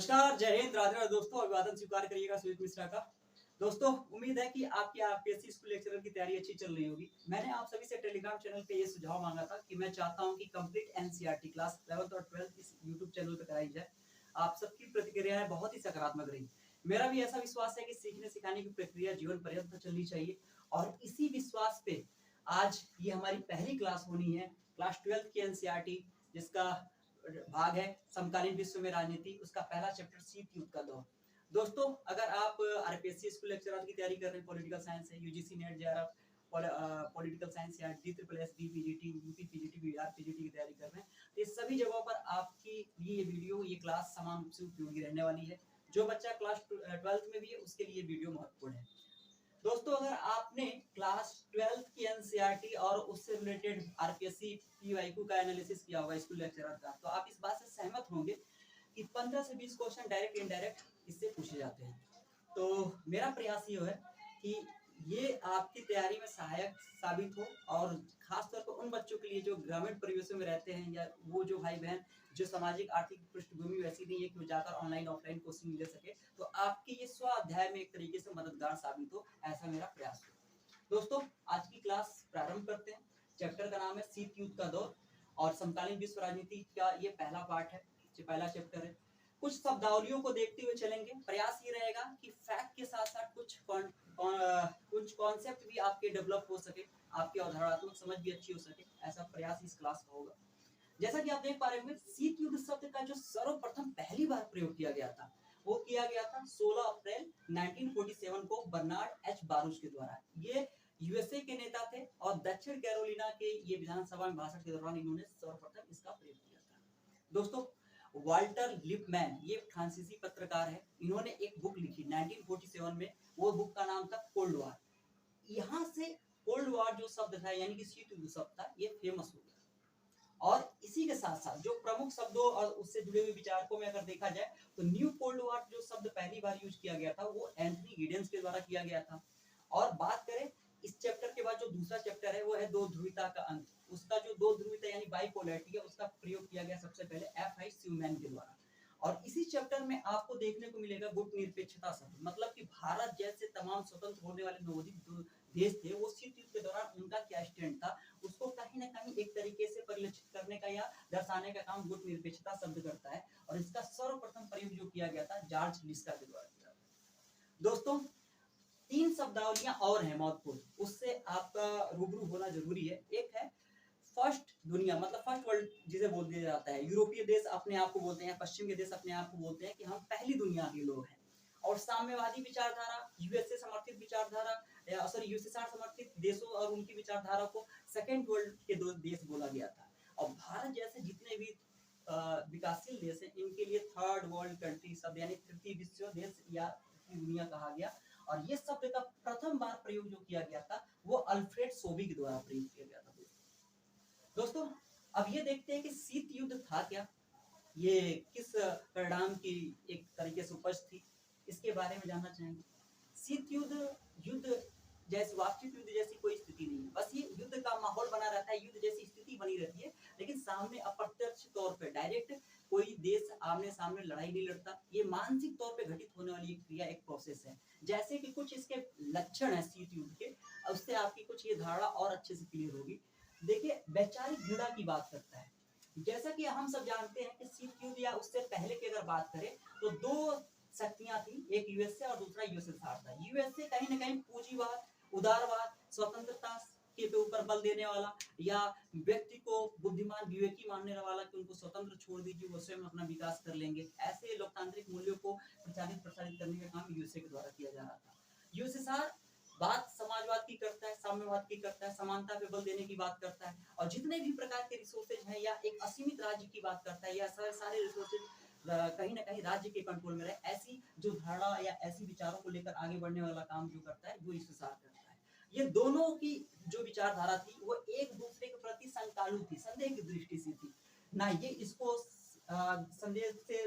नमस्कार, जय हिंद, राधे राधे दोस्तों। अभिवादन स्वीकार करिएगा सुजीत मिश्रा का। दोस्तों, उम्मीद है कि आपकी आरपीएससी स्कूल लेक्चरर की तैयारी अच्छी चल रही होगी। मैंने आप सभी से टेलीग्राम चैनल पे ये सुझाव मांगा था कि मैं चाहता हूं कि कंप्लीट एनसीईआरटी क्लास 11th और 12th इस यूट्यूब चैनल पे कराई जाए। आप सबकी प्रतिक्रियाएं बहुत ही सकारात्मक रही। मेरा भी ऐसा विश्वास है कि सीखने सिखाने की प्रक्रिया जीवन पर्यंत चलनी चाहिए और इसी विश्वास पे आज ये हमारी पहली क्लास होनी है, क्लास 12th की एनसीईआरटी, जिसका भाग है समकालीन विश्व में राजनीति। उसका पहला चैप्टर शीत युद्ध का दौर। दोस्तों, अगर आप आरपीएससी स्कूल लेक्चरर की तैयारी कर रहे हैं, पॉलिटिकल साइंस है, UGC net JRF political science या DSSD PGT, UP PGT, Bihar PGT की तैयारी कर रहे हैं, तो ये सभी जगहों पर आपके लिए ये वीडियो, ये क्लास समान रूप से उपयोगी रहने वाली है। जो बच्चा क्लास 12th में भी है, उसके लिए वीडियो महत्वपूर्ण है। दोस्तों, अगर आपने क्लास 12th की एनसीईआरटी और उससे रिलेटेड आरपीएससी पीवाईक्यू का एनालिसिस किया होगा स्कूल लेक्चरर का, तो आप इस बात से सहमत होंगे कि 15 से 20 क्वेश्चन डायरेक्ट इनडायरेक्ट इससे पूछे जाते हैं। तो मेरा प्रयास ये है कि ये आपकी तैयारी में सहायक साबित हो, और खासतौर पर उन बच्चों के लिए जो ग्रामीण परिवेशों में रहते हैं, या वो जो भाई बहन जो सामाजिक आर्थिक पृष्ठभूमि वैसी नहीं है कि वो जाकर ऑनलाइन ऑफलाइन कोचिंग ले सके, तो आपके ये स्व अध्याय में एक तरीके से मददगार साबित हो, ऐसा मेरा प्रयास हो। दोस्तों, आज की क्लास प्रारंभ करते हैं। चैप्टर का नाम है शीत युद्ध का दौर और समकालीन विश्व राजनीति का ये पहला पार्ट है, पहला चैप्टर है। कुछ शब्दावलियों को देखते हुए चलेंगे। प्रयास ये रहेगा कि फैक्ट के साथ साथ कुछ कॉन्सेप्ट भी आपके डेवलप हो सके, आपकी अवधारणात्मक समझ भी अच्छी हो सके, ऐसा प्रयास इस क्लास का होगा। जैसा कि आप देख पा रहे होंगे, शीत युद्ध शब्द का जो सर्वप्रथम पहली बार प्रयोग किया गया था, वो किया गया था 16 अप्रैल 1947 को बर्नार्ड एच बारूच के द्वारा। ये यूएसए के नेता थे और दक्षिण कैरोलिना के ये विधानसभा में भाषण के दौरान इन्होंने सर्वप्रथम इसका प्रयोग किया था। दोस्तों, वाल्टर लिपमैन ये फ्रांसीसी पत्रकार है। इन्होंने एक बुक लिखी 1947 में। वो बुक का नाम था कोल्ड वॉर। यहाँ से कोल्ड वॉर जो शब्द था, यानी कि शीत युद्ध शब्द था, ये फेमस हो गया। और इसी के साथ साथ जो प्रमुख शब्दों और उससे जुड़े हुए विचारकों में अगर देखा जाए, तो न्यू कोल्ड वॉर जो शब्द पहली बार यूज किया गया था, वो एंथनी गिडेंस के द्वारा किया गया था। और बात करें इस चैप्टर के बाद जो दूसरा चैप्टर है, वो है दो ध्रुवीयता का अंत। उसका जो दो ध्रुवीयता यानी बाइपोलैरिटी है, उसका प्रयोग किया गया सबसे पहले एफ आई स्यूमैन के द्वारा। और इसी चैप्टर में आपको देखने को मिलेगा गुट निरपेक्षता शब्द, मतलब कि भारत जैसे तमाम स्वतंत्र होने वाले नवोदित देश थे, वो शीत युद्ध के दौरान उनका क्या स्टैंड था, उसको कहीं ना कहीं एक तरीके से परिलक्षित करने का या दर्शाने का काम गुट निरपेक्षता शब्द करता है। और इसका सर्वप्रथम प्रयोग जो किया गया था जॉर्ज लिस्का के द्वारा किया गया। दोस्तों, तीन शब्दावलियां और हैं महत्वपूर्ण, उससे आपका रूबरू होना जरूरी है। एक है फर्स्ट दुनिया, मतलब फर्स्ट वर्ल्ड जिसे बोल दिया जाता है। यूरोपीय देश अपने आप को बोलते हैं, पश्चिम के देश अपने आप को बोलते हैं कि हम पहली दुनिया के लोग हैं। और साम्यवादी विचारधारा, यूएसए समर्थित विचारधारा, यूएसएसआर समर्थित देशों और उनकी विचारधारा को सेकेंड वर्ल्ड के दो देश बोला गया था। और भारत जैसे जितने भी विकासशील देश हैं, इनके लिए थर्ड वर्ल्ड कंट्री शब्द यानी तृतीय विश्व देश या दुनिया कहा गया। और ये शब्द का प्रथम बार प्रयोग जो किया गया था, वो अल्फ्रेड सोबी के द्वारा प्रयोग किया गया था। दोस्तों, अब ये देखते हैं कि शीत युद्ध था क्या, ये किस परिणाम की एक तरीके से उपज थी, इसके बारे में जानना चाहेंगे। शीत युद्ध युद्ध जैसे वास्तविक युद्ध जैसी कोई स्थिति नहीं है, बस ये युद्ध का माहौल बना रहता है, युद्ध जैसी स्थिति बनी रहती है, लेकिन सामने अप्रत्यक्ष तौर पर डायरेक्ट कोई देश आमने सामने लड़ाई नहीं लड़ता। ये मानसिक तौर पे घटित होने वाली एक क्रिया, एक प्रोसेस है। जैसे कि कुछ इसके लक्षण है शीत युद्ध के, उससे आपकी कुछ ये धारणा और अच्छे से क्लियर होगी। देखिए, वैचारिक घृणा की बात करता है। जैसा कि हम सब जानते हैं कि शीत युद्ध या उससे पहले की अगर बात करें, तो दो शक्तियां थी, एक यूएसए और दूसरा यूएसएसआर था। यूएसए कहीं ना कहीं पूंजीवाद, उदारवाद, स्वतंत्रता के ऊपर बल देने वाला, या व्यक्ति को बुद्धिमान विवेकी मानने वाला कि उनको स्वतंत्र छोड़ दीजिए, वो स्वयं अपना विकास कर लेंगे। ऐसे लोकतांत्रिक मूल्यों को प्रचारित प्रसारित करने का काम यूएसए के द्वारा किया जा रहा था। यूएसएसआर बात समाजवाद की करता है, साम्यवाद की करता है, समानता पे बल देने की बात करता है, और जितने भी प्रकार के रिसोर्सेज हैं या एक असीमित राज्य की बात करता है, या सारे रिसोर्सेज कहीं ना कहीं राज्य के कंट्रोल में रहे, ऐसी जो धारणा या ऐसी विचारों को लेकर आगे बढ़ने वाला काम जो करता है, वो यूएसएसआर करता है। ये दोनों की जो विचारधारा थी, वो एक दूसरे के प्रति संकालु थी, संदेह की दृष्टि से थी। ना ये इसको संदेह से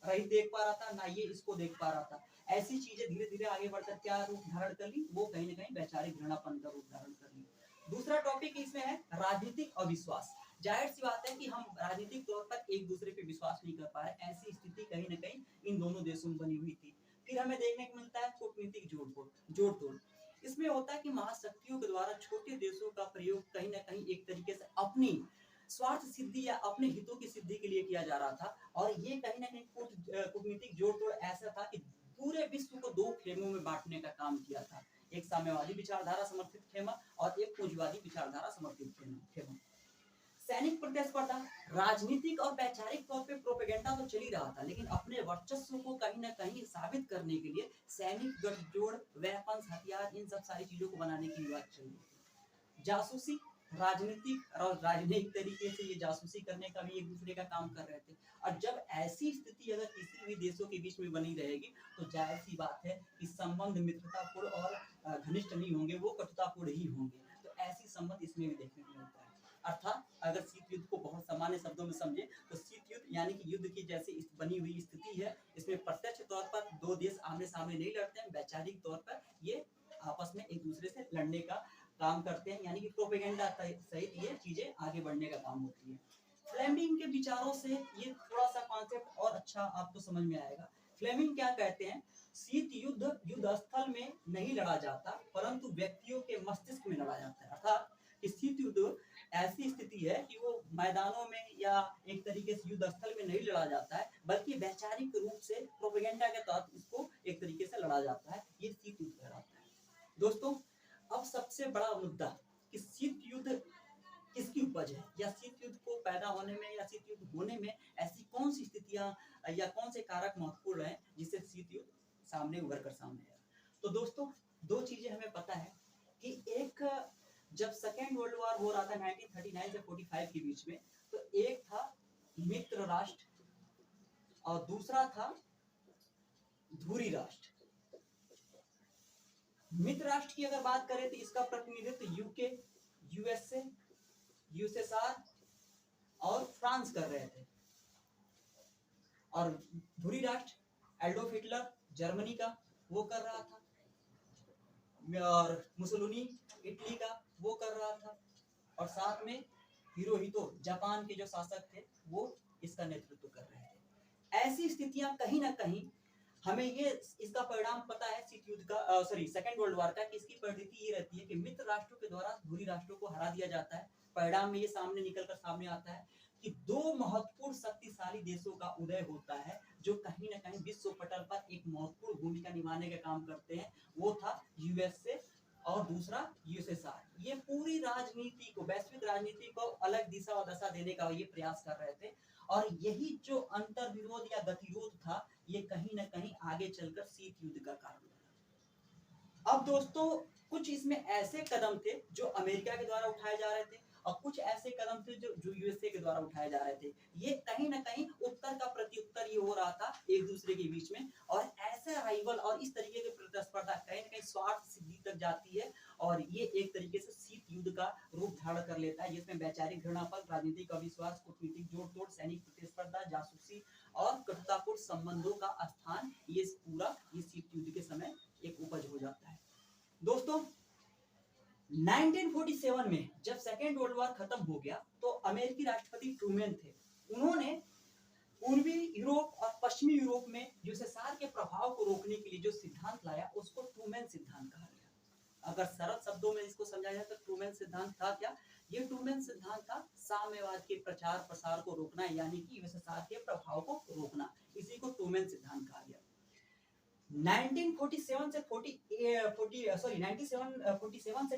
रहित देख पा रहा था, ना ये इसको देख पा रहा था। ऐसी चीजें धीरे धीरे आगे बढ़कर क्या रूप धारण कर ली, वो कहीं ना कहीं वैचारिक घृणापन का रूप धारण कर ली। दूसरा टॉपिक इसमें है राजनीतिक अविश्वास। जाहिर सी बात है कि हम राजनीतिक तौर पर एक दूसरे पे विश्वास नहीं कर पा रहे, ऐसी स्थिति कहीं न कहीं इन दोनों देशों में बनी हुई थी। फिर हमें देखने को मिलता है कूटनीतिक जोड़-तोड़। इसमें होता है कि महाशक्तियों के द्वारा छोटे देशों का प्रयोग कहीं न कहीं एक तरीके से अपनी स्वार्थ सिद्धि या अपने हितों की सिद्धि के लिए किया जा रहा था, और ये कहीं न कहीं कूटनीतिक जोड़-तोड़ ऐसा था कि पूरे विश्व को 2 खेमों में बाँटने का काम किया था। एक साम्यवादी विचारधारा समर्थित खेमा और एक पूंजीवादी विचारधारा समर्थित खेमा। सैनिक प्रतिस्पर्धा, राजनीतिक और वैचारिक तौर पे प्रोपेगेंडा तो चल ही रहा था, लेकिन अपने वर्चस्व को कहीं न कहीं साबित करने के लिए सैनिक गठजोड़, वेपन्स, हथियार, इन सब सारी चीजों को बनाने की बात चल रही थी। जासूसी, राजनीतिक और राजनयिक तरीके से ये जासूसी करने का भी एक दूसरे का काम कर रहे थे। और जब ऐसी स्थिति अगर किसी भी देशों के बीच में बनी रहेगी, तो जाहिर सी बात है कि संबंध मित्रतापूर्ण और घनिष्ठ नहीं होंगे, वो कटुतापूर्ण ही होंगे। तो ऐसी संबंध इसमें भी देखने को मिलता है। अर्थात अगर शीत युद्ध को बहुत सामान्य शब्दों में समझे तो शीत युद्ध यानी कि युद्ध की जैसी बनी हुई स्थिति है, इसमें प्रत्यक्ष तौर पर दो देश आमने सामने नहीं लड़ते हैं, वैचारिक तौर पर ये आपस में एक दूसरे से लड़ने का काम करते हैं, यानी कि प्रोपेगेंडा सहित ये चीजें आगे बढ़ने का काम होती है। फ्लेमिंग के विचारों से ये थोड़ा सा कॉन्सेप्ट और अच्छा आपको समझ में आएगा। फ्लेमिंग क्या कहते हैं? शीत युद्ध युद्ध स्थल में नहीं लड़ा जाता, परंतु व्यक्तियों के मस्तिष्क में लड़ा जाता है। अर्थात शीत युद्ध ऐसी स्थिति है कि वो मैदानों में या एक तरीके से युद्ध स्थल में नहीं लड़ा जाता है, बल्कि वैचारिक रूप से प्रोपेगेंडा के तहत इसको एक तरीके से लड़ा जाता है। ये शीत युद्ध कहलाता है। दोस्तों, अब सबसे बड़ा मुद्दा कि शीत युद्ध किसकी उपज है, या शीत युद्ध को पैदा होने में या शीत युद्ध होने में ऐसी कौन सी स्थितियां या कौन से कारक महत्वपूर्ण हैं जिससे शीत युद्ध सामने उभर कर सामने आया। तो दोस्तों, दो चीजें हमें पता है कि एक, जब सेकेंड वर्ल्ड वॉर हो रहा था 1939 से 45 के बीच में, तो एक था मित्र राष्ट्र और दूसरा था धुरी राष्ट्र। मित्र राष्ट्र की अगर बात करें तो इसका प्रतिनिधित्व यूके, यूएसए, यूएसएसआर और फ्रांस कर रहे थे, और धुरी राष्ट्र एडोल्फ हिटलर जर्मनी का वो कर रहा था, और मुसोलिनी इटली का वो कर रहा था, और साथ में हिरोहितो जापान के जो शासक थे वो इसका नेतृत्व कर रहे थे। ऐसी स्थितियां कहीं ना कहीं हमें ये इसका परिणाम पता है शीत युद्ध का, सेकेंड वर्ल्ड वॉर का, कि इसकी परिणति ये रहती है कि मित्र राष्ट्रों के द्वारा धुरी राष्ट्रों को हरा दिया जाता है। परिणाम में ये सामने निकलकर सामने आता है कि दो महत्वपूर्ण शक्तिशाली देशों का उदय होता है, जो कहीं ना कहीं विश्व पटल पर एक महत्वपूर्ण भूमिका निभाने का काम करते हैं। वो था यूएसए और दूसरा यूएसएसआर। ये पूरी राजनीति को, वैश्विक राजनीति को अलग दिशा और दशा देने का ये प्रयास कर रहे थे, और यही जो अंतर विरोध या गतिरोध था, ये कहीं ना कहीं आगे चलकर शीत युद्ध का कारण बना। अब दोस्तों, कुछ इसमें ऐसे कदम थे जो अमेरिका के द्वारा उठाए जा रहे थे, और कुछ ऐसे कदम थे जो यूएसए के द्वारा उठाए जा रहे थे। ये कहीं ना कहीं उत्तर का प्रत्युत्तर ये हो रहा था एक दूसरे के बीच में, और ऐसा राइवल और इस तरीके की प्रतिस्पर्धा कहीं ना कहीं स्वार्थ सिद्धि तक जाती है, और ये एक तरीके से शीत युद्ध का रूप धारण कर लेता है, जिसमें वैचारिक घृणा पर, राजनीतिक अविश्वास, कूटनीतिक जोड़-तोड़, सैनिक प्रतिस्पर्धा, जासूसी और कटुतापूर्ण संबंधों का स्थान ये पूरा ये शीत युद्ध के समय एक उपज हो जाता है। दोस्तों, 1947 में जब सेकेंड वर्ल्ड वॉर खत्म हो गया, तो अमेरिकी राष्ट्रपति ट्रूमैन थे। उन्होंने पूर्वी यूरोप और पश्चिमी यूरोप में यूएसएसआर के प्रभाव को रोकने के लिए जो सिद्धांत लाया, उसको ट्रूमैन सिद्धांत कहा गया। अगर सरल शब्दों में इसको समझा जाए तो ट्रूमैन सिद्धांत था क्या? ये ट्रूमैन सिद्धांत था साम्यवाद के प्रचार प्रसार को रोकना, यानी कि यूएसएसआर के प्रभाव को रोकना। इसी को ट्रूमैन सिद्धांत कहा गया। 1947 से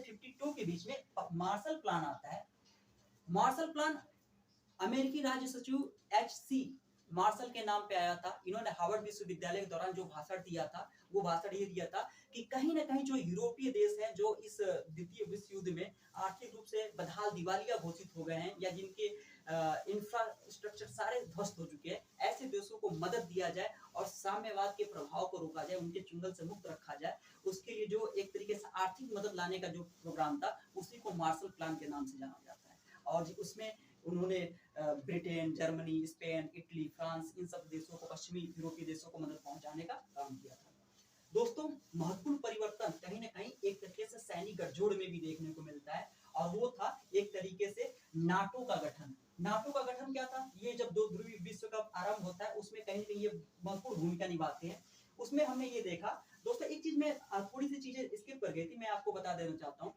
52 के बीच में मार्शल प्लान आता है। मार्शल प्लान अमेरिकी राज्य सचिव एच.सी. मार्शल के नाम पे आया था। इन्होंने हार्वर्ड विश्वविद्यालय के दौरान जो भाषण दिया था, वो भाषण ये दिया था कि कहीं ना कहीं जो यूरोपीय देश हैं, जो इस द्वितीय विश्व युद्ध में आर्थिक रूप से बदहाल, दिवालिया घोषित हो गए हैं, या जिनके इंफ्रास्ट्रक्चर सारे ध्वस्त हो चुके हैं, ऐसे देशों को मदद दिया जाए और साम्यवाद के प्रभाव को रोका जाए, उनके चुंगल से मुक्त रखा जाए। उसके लिए जो एक तरीके से आर्थिक मदद लाने का जो प्रोग्राम था, उसी को मार्शल प्लान के नाम से जाना जाता है। और उसमें उन्होंने Britain, Germany, Spain, Italy, France, इन सब देशों को, पश्चिमी यूरोपीय देशों को मदद पहुंचाने का काम किया था। दोस्तों, महत्वपूर्ण परिवर्तन कहीं ना कहीं एक तरीके से सैनिक गठजोड़ में भी देखने को मिलता है, और वो था एक तरीके से नाटो का गठन। नाटो का गठन क्या था? ये जब दो ध्रुवीय विश्व कप आरंभ होता है उसमें कहीं ना कहीं ये महत्वपूर्ण भूमिका निभाते हैं। उसमें हमने ये देखा दोस्तों, एक चीज में थोड़ी सी चीजें स्किप कर गई थी, मैं आपको बता देना चाहता हूँ।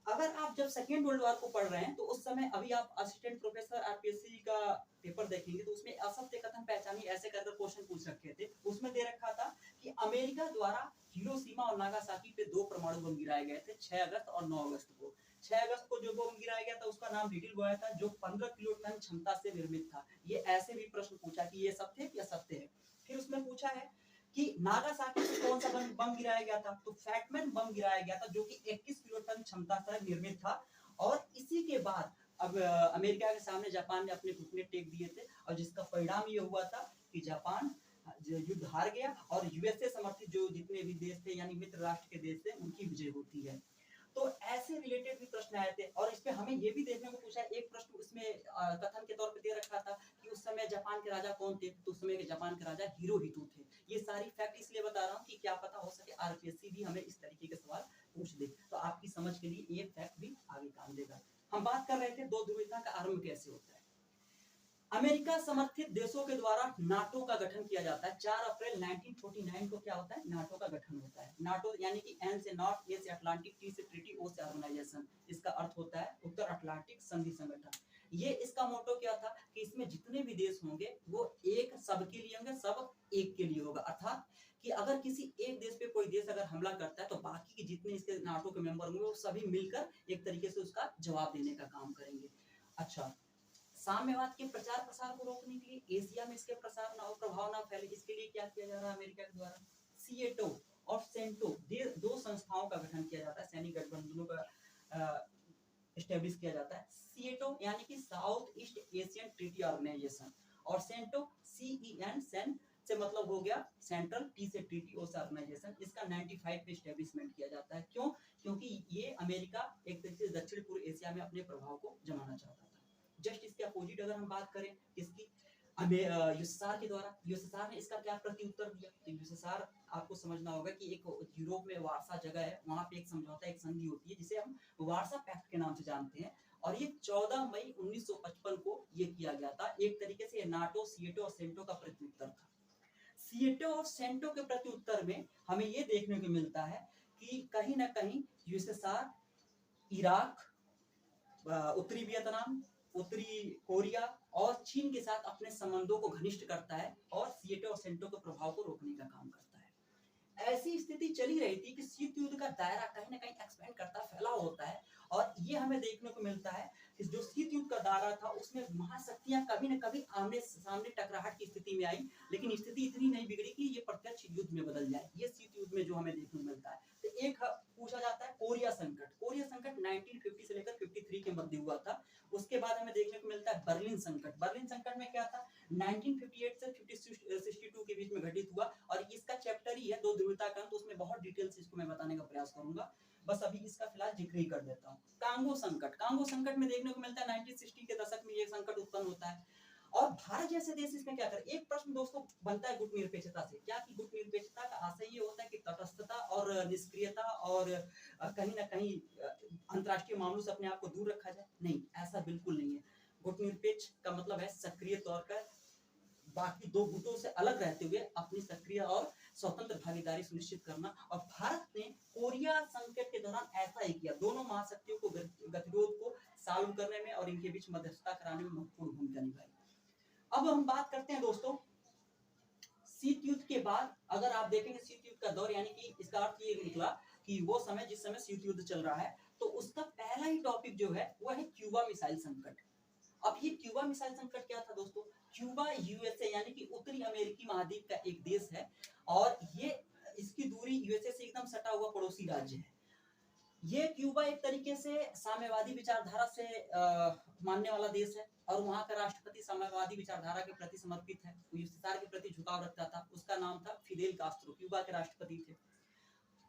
अगर आप जब सेकेंड वर्ल्ड वॉर को पढ़ रहे हैं तो उस समय अभी आप असिस्टेंट प्रोफेसर आरपीएससी का पेपर देखेंगे तो उसमें असत्य कथन पहचानिए ऐसे करके क्वेश्चन पूछ रखे थे। उसमें दे रखा था कि अमेरिका द्वारा हिरोशिमा और नागासाकी पे 2 परमाणु बम गिराए गए थे 6 अगस्त और 9 अगस्त को। 6 अगस्त को जो बम गिराया गया था उसका नाम लिटिल बॉय था, जो 15 किलोटन क्षमता से निर्मित था। ये ऐसे भी प्रश्न पूछा कि ये सत्य है या असत्य है। फिर उसमें पूछा है कि नागासाकी से कौन सा बम गिराया गया था? तो फैटमैन बम गिराया गया था जो कि 21 किलोटन क्षमता से निर्मित था। और इसी के बाद अब अमेरिका के सामने जापान ने अपने घुटने टेक दिए थे और जिसका परिणाम ये हुआ था कि जापान युद्ध हार गया और यूएसए समर्थित जो जितने भी देश थे यानी मित्र राष्ट्र के देश थे उनकी विजय होती है। तो ऐसे रिलेटेड भी प्रश्न आए थे और इस पे हमें ये भी देखने को पूछा है। एक प्रश्न उसमें कथन के तौर पे दे रखा था कि उस समय जापान के राजा कौन थे? तो उस समय के जापान के राजा हिरोहितो थे। ये सारी फैक्ट इसलिए बता रहा हूँ कि क्या पता हो सके आरपीएससी भी हमें इस तरीके के सवाल पूछ दे, तो आपकी समझ के लिए ये फैक्ट भी आगे काम देगा। हम बात कर रहे थे दो ध्रुवीयता का आरंभ कैसे होता है। अमेरिका समर्थित देशों के द्वारा नाटो का गठन किया जाता है। 4 अप्रैल 1949 को क्या होता है? नाटो का गठन होता है। नाटो यानी कि एन से नॉर्थ, ए से अटलांटिक, टी से ट्रीटी, ओ से ऑर्गेनाइजेशन। इसका अर्थ होता है उत्तर अटलांटिक संधि संगठन। ये इसका मोटो क्या था कि इसमें जितने भी देश होंगे वो एक सबके लिए होंगे, सब एक के लिए होगा। अर्थात कि अगर किसी एक देश पे कोई देश अगर हमला करता है तो बाकी के जितने इसके नाटो के मेंबर होंगे वो सभी मिलकर एक तरीके से उसका जवाब देने का काम करेंगे। अच्छा, साम्यवाद के प्रचार प्रसार को रोकने के लिए, एशिया में इसके प्रसार ना हो, प्रभाव ना फैले, इसके लिए क्या किया जा रहा है अमेरिका के द्वारा? सीएटो और सेंटो दो संस्थाओं का गठन किया जाता है, सैनिक गठबंधनों का एस्टेब्लिश किया जाता है। सीएटो यानी कि South East Asian treaty organisation और सेंटो सीईएन सेन से मतलब हो गया सेंट्रल, टी से ट्रीटी, ओ से ऑर्गेनाइजेशन। इसका 95 में एस्टेब्लिशमेंट किया जाता है। क्यों? क्योंकि ये अमेरिका एक तरीके से दक्षिण पूर्व एशिया में अपने प्रभाव को जमाना चाहता था। जस्ट इसके अपोजिट अगर हम बात करें इसकी यूएसएसआर के द्वारा, यूएसएसआर ने इसका क्या प्रत्युत्तर दिया? तो यूएसएसआर आपको समझना होगा कि एक यूरोप में वार्सा जगह है, वहां पे एक समझौता, एक संधि होती है जिसे हम वार्सा पैक्ट के नाम से जानते हैं। और ये 14 मई 1955 को ये किया गया था। एक तरीके से नाटो, सीएटो और सेंटो का प्रत्युत्तर था। सीएटो और सेंटो के प्रत्युत्तर में हमें ये देखने को मिलता है कि कहीं ना कहीं यूएसएसआर इराक, उत्तरी वियतनाम, उत्तरी कोरिया और चीन के साथ अपने संबंधों को घनिष्ठ करता है और सीएटो और सेंटो के प्रभाव को रोकने का काम करता है। ऐसी स्थिति चली रही थी कि शीत युद्ध का दायरा कहीं ना कहीं एक्सपेंड करता फैला होता है और ये हमें देखने को मिलता है कि जो शीत युद्ध का दायरा था उसमें महाशक्तियां कभी न कभी आमने सामने टकराहट की स्थिति में आई, लेकिन स्थिति इतनी नहीं बिगड़ी कि ये प्रत्यक्ष युद्ध में बदल जाए। ये शीत युद्ध में जो हमें देखने को मिलता है। तो एक पूछा जाता है कोरिया संकट। कोरिया संकट 1950 से लेकर 53 के मध्य हुआ था। उसके बाद हमें देखने को मिलता है बर्लिन संकट। बर्लिन संकट में क्या था? 1958 से 62 के बीच में घटित हुआ और इसका चैप्टर ही है दो ध्रुवीयता का, तो उसमें बहुत डिटेल से इसको मैं बताने का प्रयास करूंगा। बस अभी इसका फिलहाल जिक्र ही कर देता हूँ। कांगो संकट। कांगो संकट में देखने को मिलता है 1960 के दशक में ये संकट उत्पन्न होता है और भारत जैसे देश इसमें क्या करे? एक प्रश्न दोस्तों बनता है गुट निरपेक्षता से। क्या कि गुट निरपेक्षता का आशय ये होता है कि तटस्थता और निष्क्रियता और कहीं ना कहीं अंतर्राष्ट्रीय मामलों से अपने आप को दूर रखा जाए? नहीं, ऐसा बिल्कुल नहीं है। गुट निरपेक्ष का मतलब है सक्रिय तौर पर बाकी दो गुटों से अलग रहते हुए अपनी सक्रिय और स्वतंत्र भागीदारी सुनिश्चित करना। और भारत ने कोरिया संकट के दौरान ऐसा ही किया। दोनों महाशक्तियों को गतिरोध को सॉल्व करने में और इनके बीच मध्यस्थता कराने में महत्वपूर्ण भूमिका निभाई। अब हम बात करते हैं दोस्तों शीत युद्ध के बाद। अगर आप देखेंगे शीत युद्ध का दौर यानी कि इसका अर्थ ये निकला कि वो समय जिस समय शीत युद्ध चल रहा है तो उसका पहला ही टॉपिक जो है वो है क्यूबा मिसाइल संकट। अब ये क्यूबा मिसाइल संकट क्या था दोस्तों? क्यूबा यूएसए यानी कि उत्तरी अमेरिकी महाद्वीप का एक देश है और ये इसकी दूरी यूएसए से एकदम सटा हुआ पड़ोसी राज्य है। ये क्यूबा एक तरीके से साम्यवादी विचारधारा से मानने वाला देश है और वहां का राष्ट्रपति साम्यवादी विचारधारा के प्रति समर्पित है, यूएसएसआर के प्रति झुकाव रखता था। उसका नाम था फिदेल कास्त्रो, क्यूबा के राष्ट्रपति थे।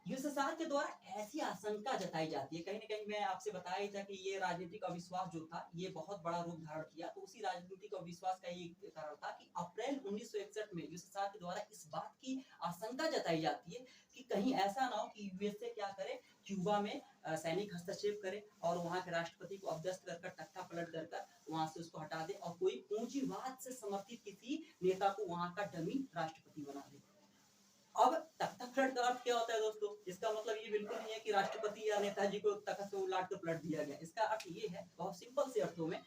यूएसएसआर के द्वारा ऐसी आशंका जताई जाती है, कहीं ना कहीं मैं आपसे बताया ही था कि ये राजनीतिक अविश्वास जो था ये बहुत बड़ा रूप धारण किया। तो उसी राजनीतिक अविश्वास का ये कारण था कि अप्रैल 1961 में यूएसएसआर के द्वारा इस बात की आशंका जताई जाती है कि कहीं ऐसा ना हो कि यूएसए क्या करे क्यूबा में सैनिक हस्तक्षेप करे और वहां के राष्ट्रपति को अभ्यस्त कर तख्ता पलट कर वहां से उसको हटा दे और कोई पूंजीवाद से समर्थित किसी नेता को वहां का डमी राष्ट्रपति बना दे। अब तख्ता पलट का अर्थ क्या होता है दोस्तों? इसका मतलब ये बिल्कुल नहीं है कि राष्ट्रपति या नेताजी को तख्त से उलाट कर पलट दिया गया। इसका अर्थ ये है, बहुत सिंपल से अर्थों में,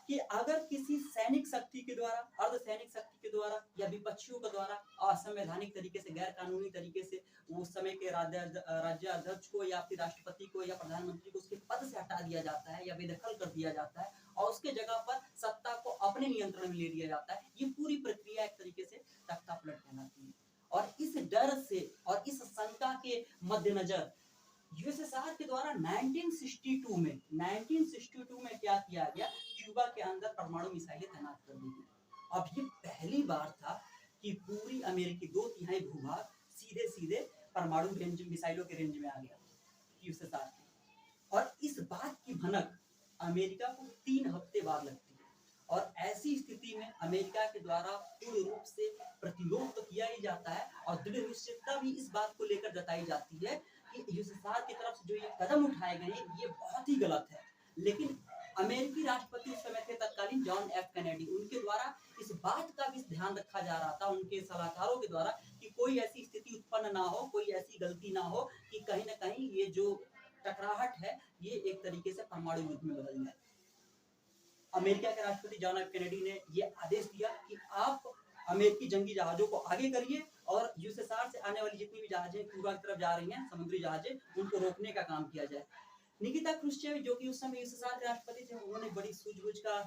कि अगर किसी सैनिक शक्ति के द्वारा, अर्ध सैनिक शक्ति के द्वारा या विपक्षियों के द्वारा असंवैधानिक तरीके से, गैर कानूनी तरीके से उस समय के राज्याध्यक्ष को या फिर राष्ट्रपति को या प्रधानमंत्री को उसके पद से हटा दिया जाता है या बेदखल कर दिया जाता है और उसके जगह पर सत्ता को अपने नियंत्रण में ले लिया जाता है, ये पूरी प्रक्रिया एक तरीके से तख्ता पलट कहलाती है। और इस डर से और इस शंका के मद्देनजर यूएसएसआर के द्वारा 1962 में क्या किया गया, क्यूबा के अंदर परमाणु मिसाइलें तैनात कर दी गई। अब ये पहली बार था कि पूरी अमेरिकी 2/3 भूभाग सीधे सीधे परमाणु रेंज मिसाइलों के रेंज में आ गया यूएसएसआर के। और इस बात की भनक अमेरिका को 3 हफ्ते बाद लगती है और ऐसी स्थिति में अमेरिका के द्वारा पूर्ण रूप से प्रतिरोध तो किया ही जाता है और दृढ़ निश्चयता भी इस बात को लेकर जताई जाती है कि यूएसएसआर की तरफ से जो ये कदम उठाए गए ये बहुत ही गलत है। लेकिन अमेरिकी राष्ट्रपति उस समय थे तत्कालीन जॉन एफ कैनेडी, उनके द्वारा इस बात का भी ध्यान रखा जा रहा था उनके सलाहकारों के द्वारा कि कोई ऐसी स्थिति उत्पन्न ना हो, कोई ऐसी गलती ना हो कि कहीं ना कहीं ये जो टकराहट है ये एक तरीके से परमाणु युद्ध में बदल जाए। अमेरिका के राष्ट्रपति जॉन एफ कैनेडी ने ये आदेश दिया कि आप अमेरिकी जंगी जहाजों को आगे करिए और यूएसएसआर से आने वाली जितनी भी जहाजें क्यूबा की तरफ जा रही हैं, समुद्री जहाजें, उनको रोकने का काम किया जाए। निकिता क्रुश्चेव जो कि उस समय यूएसएसआर के राष्ट्रपति थे, उन्होंने बड़ी सूझबूझ का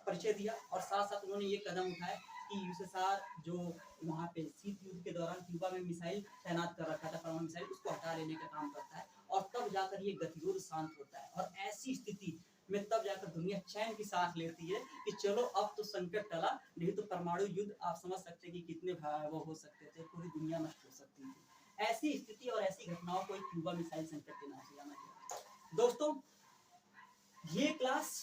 परिचय दिया और साथ साथ उन्होंने ये कदम उठाया कि यूएसएसआर जो वहां पे शीत युद्ध के दौरान क्यूबा में मिसाइल तैनात कर रखा था, परमाणु मिसाइल, उसको हटा लेने का काम करता है और तब जाकर ये गतिरोध शांत होता है। और ऐसी स्थिति में तब जाकर दुनिया चैन की सांस लेती है कि चलो अब तो संकट टला, नहीं तो परमाणु युद्ध आप समझ सकते हैं कि कितने भयावह हो सकते थे, पूरी दुनिया नष्ट हो सकती थी। ऐसी स्थिति और ऐसी घटनाओं को क्यूबा मिसाइल संकट के नाम से जाना गया। दोस्तों ये क्लास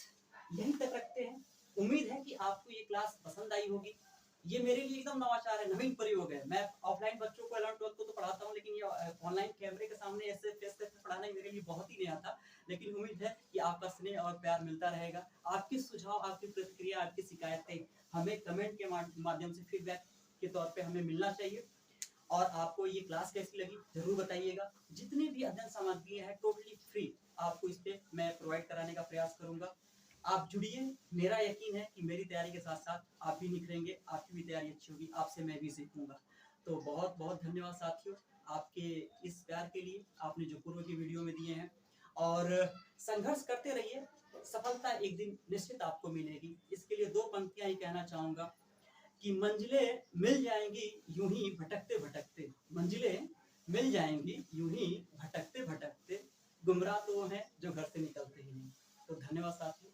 यहीं तक रखते हैं। उम्मीद है कि आपको ये क्लास पसंद आई होगी। ये मेरे लिए एकदम नवाचार है, नवीन प्रयोग है। मैं ऑफलाइन बच्चों को 11th-12th को तो पढ़ाता हूँ, लेकिन ये ऑनलाइन कैमरे के सामने ऐसे फेस टू फेस पढ़ाना मेरे लिए बहुत ही नया था। लेकिन उम्मीद है कि आपका स्नेह और प्यार मिलता रहेगा। आपके सुझाव, आपकी प्रतिक्रिया, आपकी शिकायतें हमें कमेंट के माध्यम से फीडबैक के तौर पे हमें मिलना चाहिए। और आपको ये क्लास कैसी लगी जरूर बताइएगा। जितनी भी अध्ययन सामग्री है टोटली फ्री आपको इस पे मैं प्रोवाइड कराने का प्रयास करूंगा। आप जुड़िए, मेरा यकीन है कि मेरी तैयारी के साथ साथ आप भी निखरेंगे, आपकी भी तैयारी अच्छी होगी, आपसे मैं भी सीखूंगा। तो बहुत बहुत धन्यवाद साथियों आपके इस प्यार के लिए, आपने जो पूर्व की वीडियो में दिए हैं। और संघर्ष करते रहिए, सफलता एक दिन निश्चित आपको मिलेगी। इसके लिए 2 पंक्तियां ही कहना चाहूंगा कि मंजिलें मिल जाएंगी यूं ही भटकते भटकते, मंजिलें मिल जाएंगी यूं ही भटकते भटकते, गुमराह तो वो हैं जो घर से निकलते ही नहीं। तो धन्यवाद साथियों।